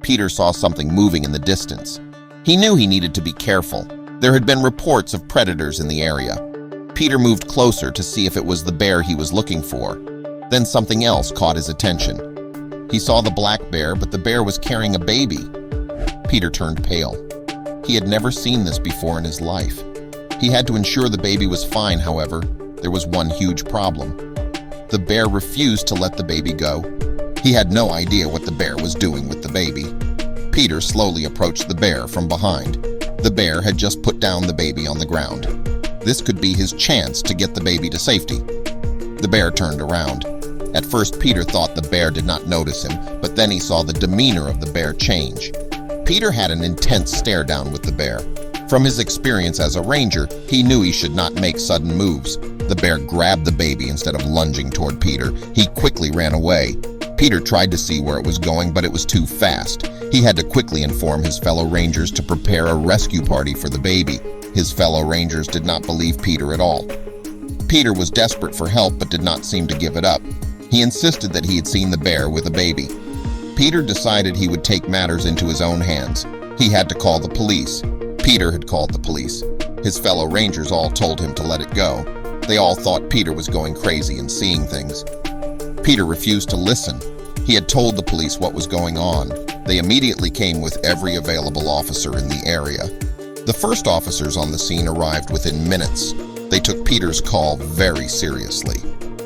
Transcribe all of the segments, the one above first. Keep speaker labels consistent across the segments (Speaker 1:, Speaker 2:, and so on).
Speaker 1: Peter saw something moving in the distance. He knew he needed to be careful. There had been reports of predators in the area. Peter moved closer to see if it was the bear he was looking for. Then something else caught his attention. He saw the black bear, but the bear was carrying a baby. Peter turned pale. He had never seen this before in his life. He had to ensure the baby was fine, however. There was one huge problem. The bear refused to let the baby go. He had no idea what the bear was doing with the baby. Peter slowly approached the bear from behind. The bear had just put down the baby on the ground. This could be his chance to get the baby to safety. The bear turned around. At first, Peter thought the bear did not notice him, but then he saw the demeanor of the bear change. Peter had an intense stare down with the bear. From his experience as a ranger, he knew he should not make sudden moves. The bear grabbed the baby instead of lunging toward Peter. He quickly ran away. Peter tried to see where it was going, but it was too fast. He had to quickly inform his fellow rangers to prepare a rescue party for the baby. His fellow rangers did not believe Peter at all. Peter was desperate for help but did not seem to give it up. He insisted that he had seen the bear with a baby. Peter decided he would take matters into his own hands. He had to call the police. Peter had called the police. His fellow rangers all told him to let it go. They all thought Peter was going crazy and seeing things. Peter refused to listen. He had told the police what was going on. They immediately came with every available officer in the area. The first officers on the scene arrived within minutes. They took Peter's call very seriously.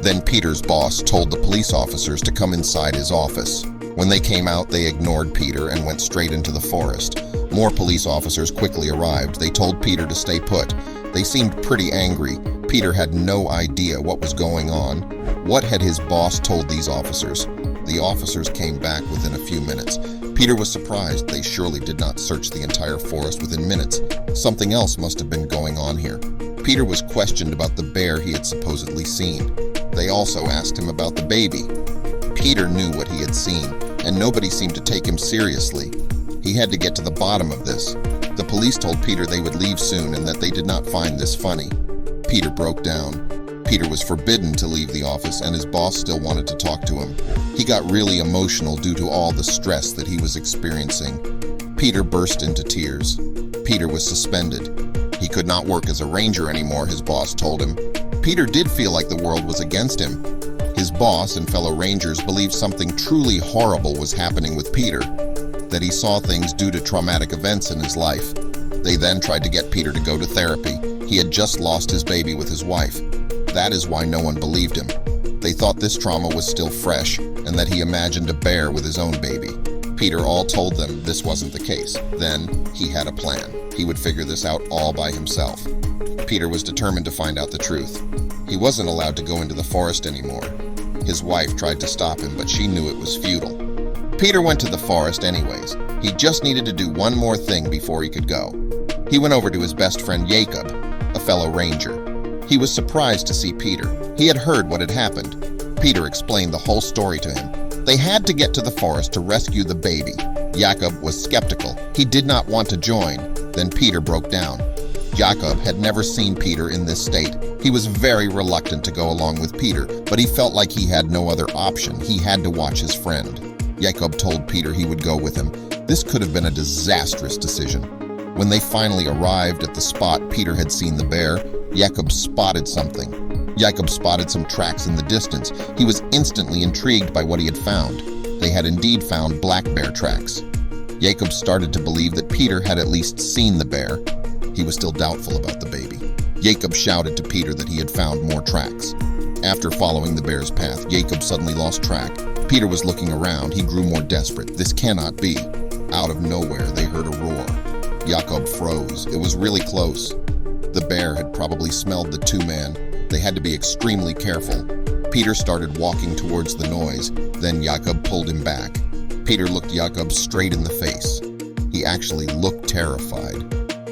Speaker 1: Then Peter's boss told the police officers to come inside his office. When they came out, they ignored Peter and went straight into the forest. More police officers quickly arrived. They told Peter to stay put. They seemed pretty angry. Peter had no idea what was going on. What had his boss told these officers? The officers came back within a few minutes. Peter was surprised. They surely did not search the entire forest within minutes. Something else must have been going on here. Peter was questioned about the bear he had supposedly seen. They also asked him about the baby. Peter knew what he had seen, and nobody seemed to take him seriously. He had to get to the bottom of this. The police told Peter they would leave soon and that they did not find this funny. Peter broke down. Peter was forbidden to leave the office, and his boss still wanted to talk to him. He got really emotional due to all the stress that he was experiencing. Peter burst into tears. Peter was suspended. He could not work as a ranger anymore, his boss told him. Peter did feel like the world was against him. His boss and fellow rangers believed something truly horrible was happening with Peter, that he saw things due to traumatic events in his life. They then tried to get Peter to go to therapy. He had just lost his baby with his wife. That is why no one believed him. They thought this trauma was still fresh and that he imagined a bear with his own baby. Peter all told them this wasn't the case. Then he had a plan. He would figure this out all by himself. Peter was determined to find out the truth. He wasn't allowed to go into the forest anymore. His wife tried to stop him, but she knew it was futile. Peter went to the forest anyways. He just needed to do one more thing before he could go. He went over to his best friend Jacob, a fellow ranger. He was surprised to see Peter. He had heard what had happened. Peter explained the whole story to him. They had to get to the forest to rescue the baby. Jacob was skeptical. He did not want to join. Then Peter broke down. Jacob had never seen Peter in this state. He was very reluctant to go along with Peter, but he felt like he had no other option. He had to watch his friend. Jacob told Peter he would go with him. This could have been a disastrous decision. When they finally arrived at the spot Peter had seen the bear, Jacob spotted something. Jacob spotted some tracks in the distance. He was instantly intrigued by what he had found. They had indeed found black bear tracks. Jacob started to believe that Peter had at least seen the bear. He was still doubtful about the baby. Jacob shouted to Peter that he had found more tracks. After following the bear's path, Jacob suddenly lost track. Peter was looking around. He grew more desperate. This cannot be. Out of nowhere, they heard a roar. Jacob froze. It was really close. The bear had probably smelled the two men. They had to be extremely careful. Peter started walking towards the noise. Then Jacob pulled him back. Peter looked Jacob straight in the face. He actually looked terrified.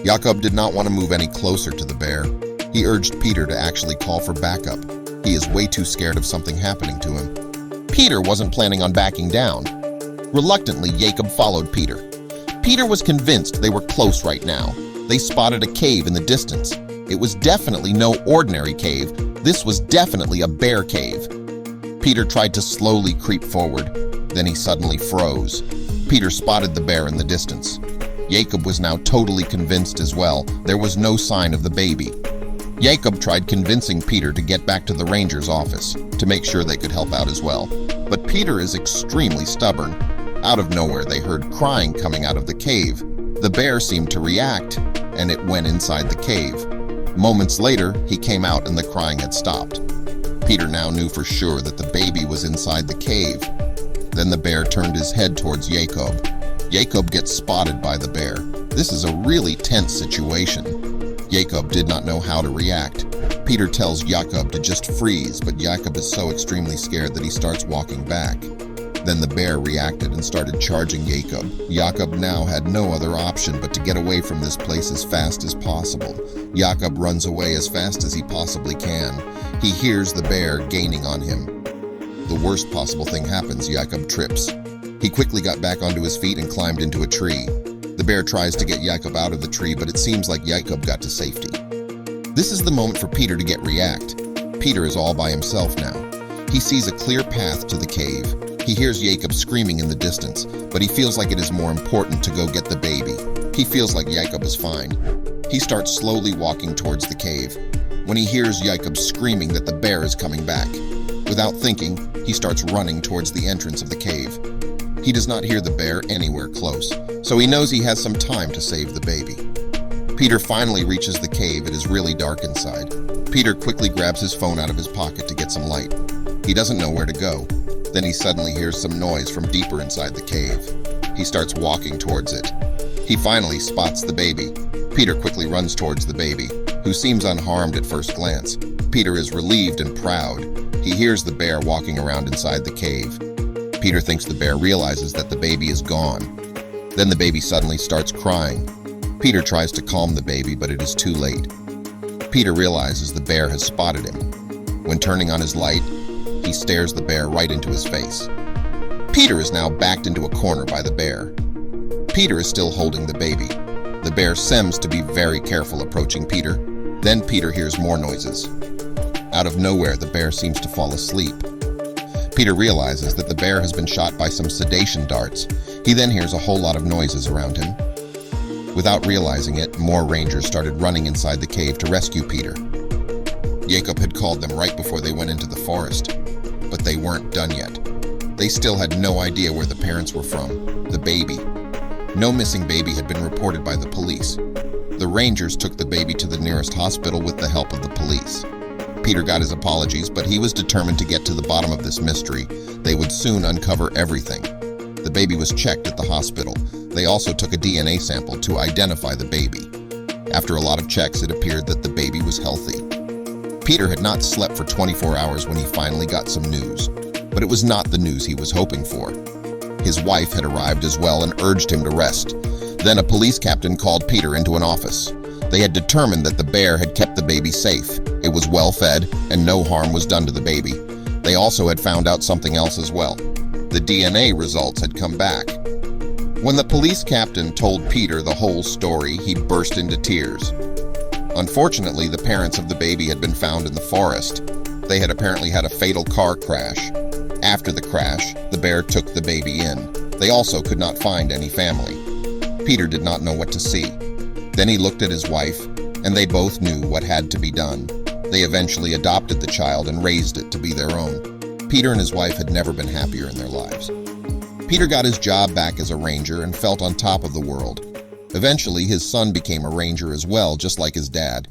Speaker 1: Jacob did not want to move any closer to the bear. He urged Peter to actually call for backup. He is way too scared of something happening to him. Peter wasn't planning on backing down. Reluctantly, Jacob followed Peter. Peter was convinced they were close right now. They spotted a cave in the distance. It was definitely no ordinary cave. This was definitely a bear cave. Peter tried to slowly creep forward. Then he suddenly froze. Peter spotted the bear in the distance. Jacob was now totally convinced as well. There was no sign of the baby. Jacob tried convincing Peter to get back to the ranger's office to make sure they could help out as well. But Peter is extremely stubborn. Out of nowhere, they heard crying coming out of the cave. The bear seemed to react, and it went inside the cave. Moments later, he came out and the crying had stopped. Peter now knew for sure that the baby was inside the cave. Then the bear turned his head towards Jacob. Jacob gets spotted by the bear. This is a really tense situation. Jacob did not know how to react. Peter tells Jacob to just freeze, but Jacob is so extremely scared that he starts walking back. Then the bear reacted and started charging Jacob. Jacob now had no other option but to get away from this place as fast as possible. Jacob runs away as fast as he possibly can. He hears the bear gaining on him. The worst possible thing happens. Jacob trips. He quickly got back onto his feet and climbed into a tree. The bear tries to get Jacob out of the tree, but it seems like Jacob got to safety. This is the moment for Peter to react. Peter is all by himself now. He sees a clear path to the cave. He hears Jacob screaming in the distance, but he feels like it is more important to go get the baby. He feels like Jacob is fine. He starts slowly walking towards the cave when he hears Jacob screaming that the bear is coming back. Without thinking, he starts running towards the entrance of the cave. He does not hear the bear anywhere close, so he knows he has some time to save the baby. Peter finally reaches the cave. It is really dark inside. Peter quickly grabs his phone out of his pocket to get some light. He doesn't know where to go. Then he suddenly hears some noise from deeper inside the cave. He starts walking towards it. He finally spots the baby. Peter quickly runs towards the baby, who seems unharmed at first glance. Peter is relieved and proud. He hears the bear walking around inside the cave. Peter thinks the bear realizes that the baby is gone. Then the baby suddenly starts crying. Peter tries to calm the baby, but it is too late. Peter realizes the bear has spotted him. When turning on his light, he stares the bear right into his face. Peter is now backed into a corner by the bear. Peter is still holding the baby. The bear seems to be very careful approaching Peter. Then Peter hears more noises. Out of nowhere, the bear seems to fall asleep. Peter realizes that the bear has been shot by some sedation darts. He then hears a whole lot of noises around him. Without realizing it, more rangers started running inside the cave to rescue Peter. Jacob had called them right before they went into the forest, but they weren't done yet. They still had no idea where the parents were from, the baby. No missing baby had been reported by the police. The rangers took the baby to the nearest hospital with the help of the police. Peter got his apologies, but he was determined to get to the bottom of this mystery. They would soon uncover everything. The baby was checked at the hospital. They also took a DNA sample to identify the baby. After a lot of checks, it appeared that the baby was healthy. Peter had not slept for 24 hours when he finally got some news, but it was not the news he was hoping for. His wife had arrived as well and urged him to rest. Then a police captain called Peter into an office. They had determined that the bear had kept the baby safe. It was well fed and no harm was done to the baby. They also had found out something else as well. The DNA results had come back. When the police captain told Peter the whole story, he burst into tears. Unfortunately, the parents of the baby had been found in the forest. They had apparently had a fatal car crash. After the crash, the bear took the baby in. They also could not find any family. Peter did not know what to see. Then he looked at his wife, and they both knew what had to be done. They eventually adopted the child and raised it to be their own. Peter and his wife had never been happier in their lives. Peter got his job back as a ranger and felt on top of the world. Eventually, his son became a ranger as well, just like his dad.